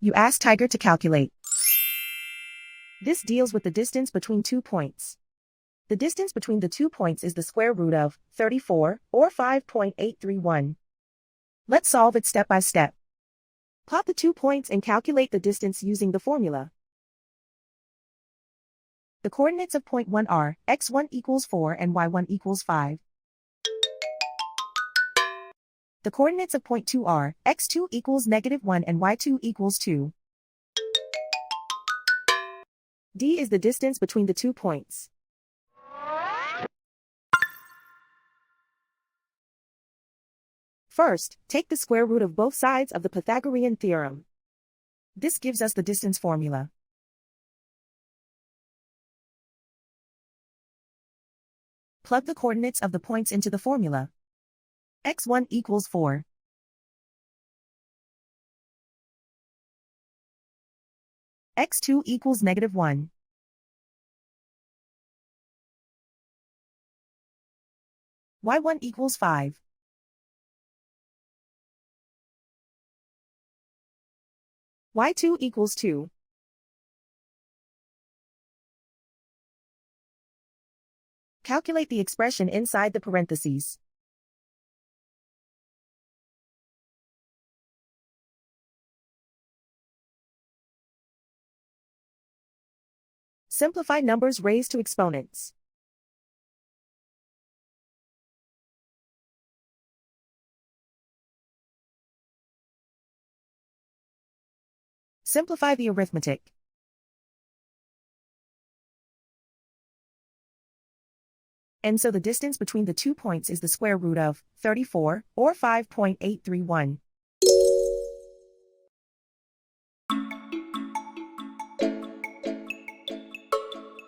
You ask Tiger to calculate. This deals with the distance between 2 points. The distance between the 2 points is the square root of 34, or 5.831. Let's solve it step by step. Plot the 2 points and calculate the distance using the formula. The coordinates of point 1 are x1 equals 4 and y1 equals 5. The coordinates of point 2 are x2 equals -1 and y2 equals 2. D is the distance between the 2 points. First, take the square root of both sides of the Pythagorean theorem. This gives us the distance formula. Plug the coordinates of the points into the formula. x1 equals 4. x2 equals -1. y1 equals 5. y2 equals 2. Calculate the expression inside the parentheses. Simplify numbers raised to exponents. Simplify the arithmetic. And so the distance between the 2 points is the square root of 34, or 5.831.